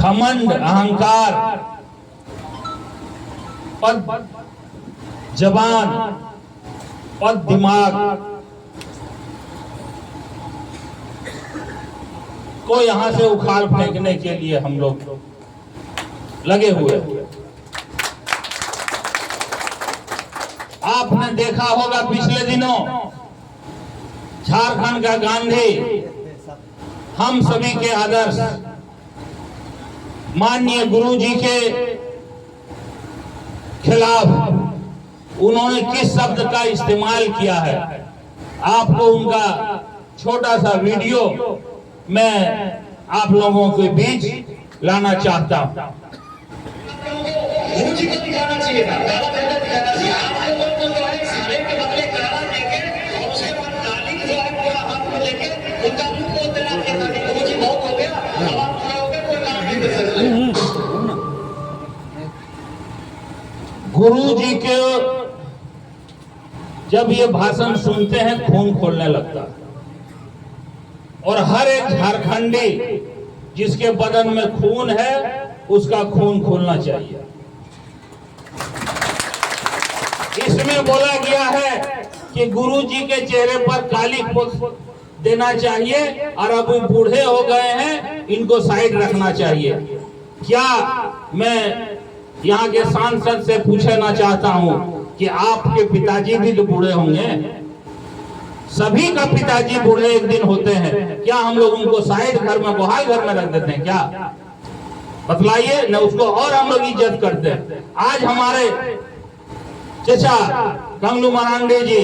घमंड, अहंकार, पद जबान, पद दिमाग को यहां से उखाड़ फेंकने के लिए हम लोग लगे हुए। आपने देखा होगा पिछले दिनों झारखंड का गांधी, हम सभी के आदर्श माननीय गुरु जी के खिलाफ उन्होंने किस शब्द का इस्तेमाल किया है। आपको उनका छोटा सा वीडियो मैं आप लोगों के बीच लाना चाहता हूं। गुरु जी को दिखाना चाहिए था, काला झंडा दिखाना चाहिए। आप लोगों को जो है साले के बदले काला देके और उसके बाद काली जो है पूरा हाथ में लेके उनका मुंह को देना चाहिए था कि गुरु जी बहुत हो गया, अब आप खड़े हो गए, कोई काम नहीं कर सकते। गुरु जी के जब ये भाषण सुनते हैं खून खोलने लगता है, और हर एक झारखंडी जिसके बदन में खून है उसका खून खोलना चाहिए। इसमें बोला गया है कि गुरु जी के चेहरे पर काली पोत देना चाहिए और अब वो बूढ़े हो गए हैं, इनको साइड रखना चाहिए। क्या मैं यहाँ के सांसद से पूछना चाहता हूँ कि आपके पिताजी भी तो बूढ़े होंगे, सभी का पिताजी बूढ़े एक दिन होते हैं, क्या हम लोग उनको साइड घर में बोहाल घर में रख देते हैं क्या? बतलाइए न, उसको और हम लोग इज्जत करते हैं। आज हमारे चचा गंगलू मरांडे जी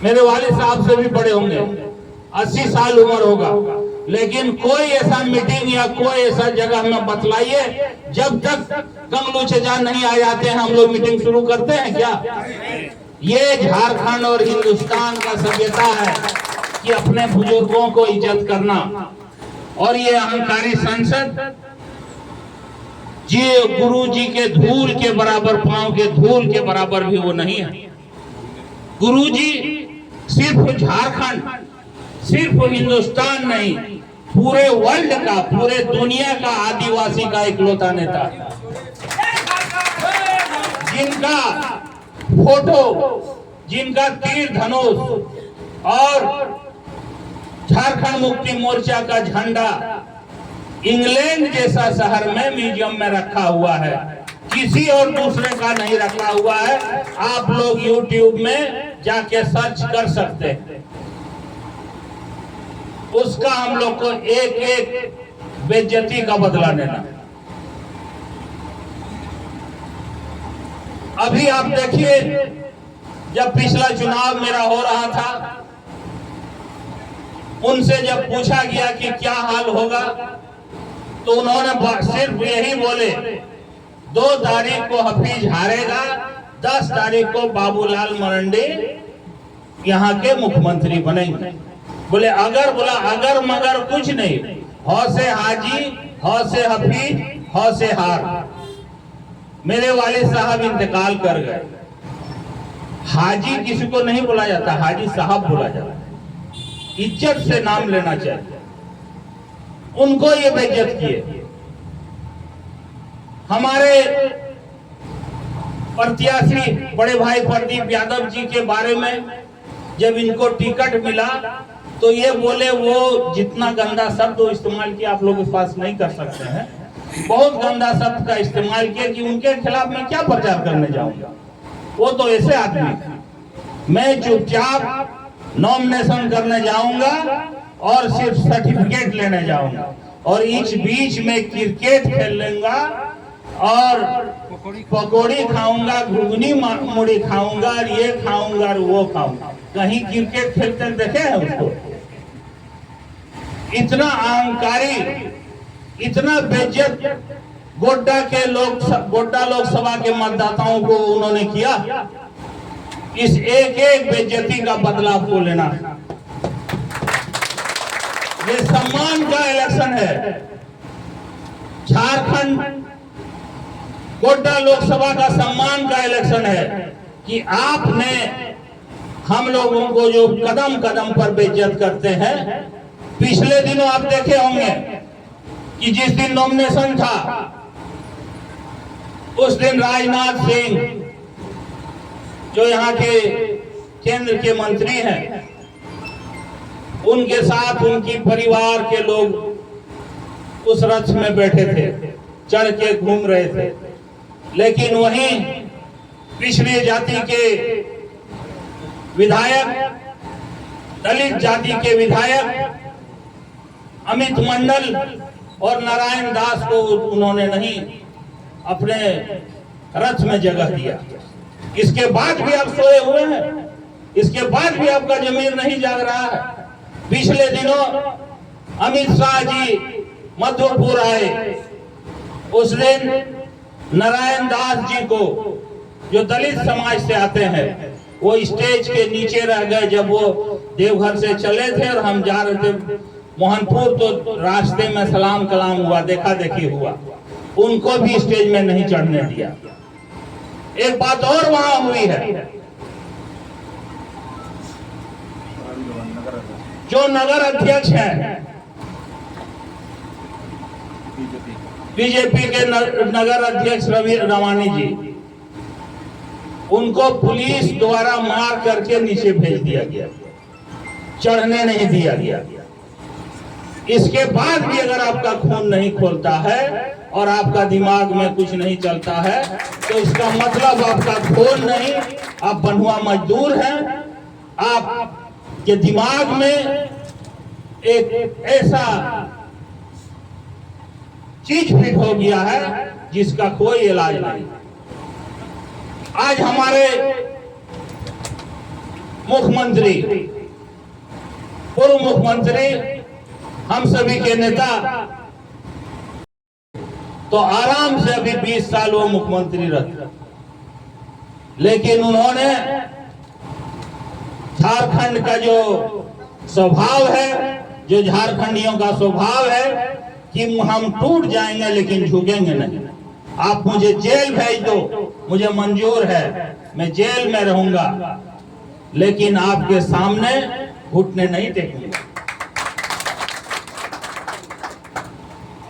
मेरे वालिद साहब से भी बड़े होंगे, 80 साल उम्र होगा, लेकिन कोई ऐसा मीटिंग या कोई ऐसा जगह में बतलाइए जब तक गंगलू चचा नहीं आ जाते हैं हम लोग मीटिंग शुरू करते हैं क्या? ये झारखंड और हिंदुस्तान का सभ्यता है कि अपने बुजुर्गों को इज्जत करना। और ये अहंकारी संसद जी गुरु जी के धूल के बराबर, पांव के धूल के बराबर भी वो नहीं है। गुरु जी सिर्फ झारखंड, सिर्फ हिंदुस्तान नहीं, पूरे वर्ल्ड का, पूरे दुनिया का आदिवासी का इकलौता नेता, जिनका फोटो, जिनका तीर धनुष और झारखंड मुक्ति मोर्चा का झंडा इंग्लैंड जैसा शहर में म्यूजियम में रखा हुआ है, किसी और दूसरे का नहीं रखा हुआ है। आप लोग YouTube में जाके सर्च कर सकते हैं। उसका हम लोग को एक एक बेइज्जती का बदला लेना। अभी आप देखिए, जब पिछला चुनाव मेरा हो रहा था, उनसे जब पूछा गया कि क्या हाल होगा, तो उन्होंने सिर्फ यही बोले, 2 तारीख को हफीज हारेगा, 10 तारीख को बाबूलाल मरांडी यहाँ के मुख्यमंत्री बनेंगे। बोले अगर मगर कुछ नहीं, हौ से हाजी, हौ से हफीज, हौ से हार। मेरे वालिद साहब इंतकाल कर गए। हाजी किसी को नहीं बोला जाता, हाजी साहब बोला जाता है, इज्जत से नाम लेना चाहिए। उनको ये बेइज्जत किए। हमारे प्रत्याशी बड़े भाई प्रदीप यादव जी के बारे में जब इनको टिकट मिला तो ये बोले, वो जितना गंदा शब्द इस्तेमाल किया आप लोग इस पास नहीं कर सकते हैं, बहुत गंदा शब्द का इस्तेमाल किया कि उनके खिलाफ मैं क्या प्रचार करने जाऊंगा, वो तो ऐसे आदमी। मैं चुपचाप नॉमिनेशन करने जाऊंगा और सिर्फ सर्टिफिकेट लेने जाऊंगा, और इस बीच में क्रिकेट खेल लूंगा और पकौड़ी खाऊंगा, घुगनी मुड़ी खाऊंगा, और ये खाऊंगा और वो खाऊंगा। कहीं क्रिकेट खेलते देखे हैं उसको? इतना अहंकारी, इतना बेइज्जत गोड्डा के गोड्डा लोकसभा के मतदाताओं को उन्होंने किया। इस एक एक बेइज्जती का बदला आपको लेना है। ये सम्मान का इलेक्शन है। झारखंड गोड्डा लोकसभा का सम्मान का इलेक्शन है कि आपने हम लोगों को जो कदम कदम पर बेइज्जत करते हैं। पिछले दिनों आप देखे होंगे कि जिस दिन नॉमिनेशन था उस दिन राजनाथ सिंह जो यहाँ के केंद्र के मंत्री हैं, उनके साथ उनकी परिवार के लोग उस रथ में बैठे थे, चढ़ के घूम रहे थे। लेकिन वहीं पिछड़ी जाति के विधायक, दलित जाति के विधायक अमित मंडल और नारायण दास को उन्होंने नहीं अपने रथ में जगह दिया। इसके बाद भी आप सोए हुए हैं, इसके बाद भी आपका जमीर नहीं जाग रहा है। पिछले दिनों अमित शाह जी मधुपुर आए, उस दिन नारायण दास जी को जो दलित समाज से आते हैं वो स्टेज के नीचे रह गए। जब वो देवघर से चले थे और हम जा रहे थे मोहनपुर, तो रास्ते में सलाम कलाम हुआ, देखा देखी हुआ, उनको भी स्टेज में नहीं चढ़ने दिया। एक बात और वहां हुई है, जो नगर अध्यक्ष हैं बीजेपी के नगर अध्यक्ष रवि रवानी जी, उनको पुलिस द्वारा मार करके नीचे भेज दिया गया, चढ़ने नहीं दिया गया। इसके बाद भी अगर आपका खून नहीं खोलता है और आपका दिमाग में कुछ नहीं चलता है तो इसका मतलब आपका खून नहीं, आप बंधुआ मजदूर हैं। आपके दिमाग में एक ऐसा चीज फिट हो गया है जिसका कोई इलाज नहीं। आज हमारे मुख्यमंत्री, पूर्व मुख्यमंत्री, हम सभी के नेता तो आराम से अभी 20 साल वो मुख्यमंत्री रहे, लेकिन उन्होंने झारखंड का जो स्वभाव है, जो झारखंडियों का स्वभाव है कि हम टूट जाएंगे लेकिन झुकेंगे नहीं। आप मुझे जेल भेज दो, मुझे मंजूर है, मैं जेल में रहूंगा, लेकिन आपके सामने घुटने नहीं टेकूंगा।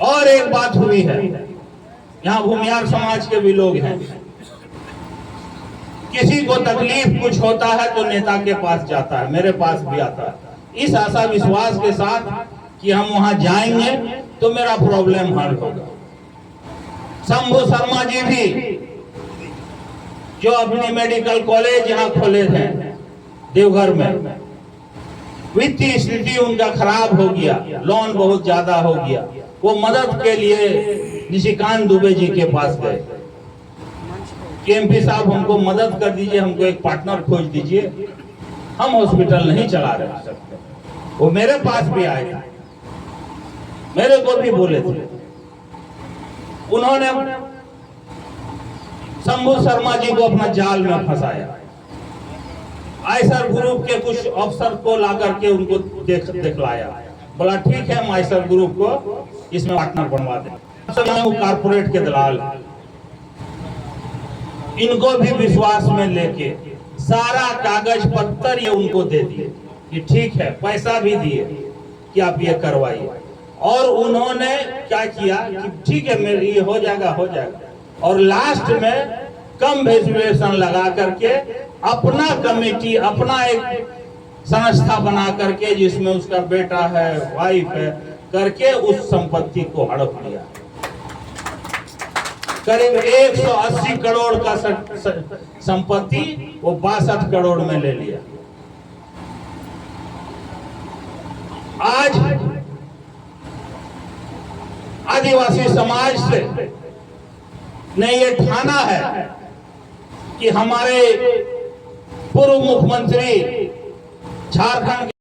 और एक बात हुई है, यहाँ भूमियार समाज के भी लोग हैं, किसी को तकलीफ कुछ होता है तो नेता के पास जाता है, मेरे पास भी आता है, इस आशा विश्वास के साथ कि हम वहां जाएंगे तो मेरा प्रॉब्लम हल होगा। शंभू शर्मा जी भी जो अपनी मेडिकल कॉलेज यहाँ खोले थे देवघर में, वित्तीय स्थिति उनका खराब हो गया, लोन बहुत ज्यादा हो गया, वो मदद के लिए निशिकांत दुबे जी के पास गए कि एमपी साहब हमको मदद कर दीजिए, हमको एक पार्टनर खोज दीजिए, हम हॉस्पिटल नहीं चला रह सकते। वो मेरे पास भी आए थे, मेरे को भी बोले थे। उन्होंने शंभू शर्मा जी को अपना जाल में फंसाया। आयसर ग्रुप के कुछ अफसर को ला करके उनको दिखलाया, बोला ठीक है, हम आयसर ग्रुप को इसमें पार्टनर बनवा दें। कारपोरेट के दलाल, इनको भी विश्वास में लेके सारा कागज पत्तर ये उनको दे दिए कि ठीक है, पैसा भी दिए कि आप ये करवाइए। और उन्होंने क्या किया कि ठीक है, मेरे ये हो जाएगा, हो जाएगा, और लास्ट में कम वैल्यूएशन लगा करके अपना कमेटी, अपना एक संस्था बना करके जिसमें उसका बेटा है, वाइफ है, करके उस संपत्ति को हड़प लिया। करीब 180 करोड़ का संपत्ति वो 62 करोड़ में ले लिया। आज आदिवासी समाज से ने ये ठाना है कि हमारे पूर्व मुख्यमंत्री झारखंड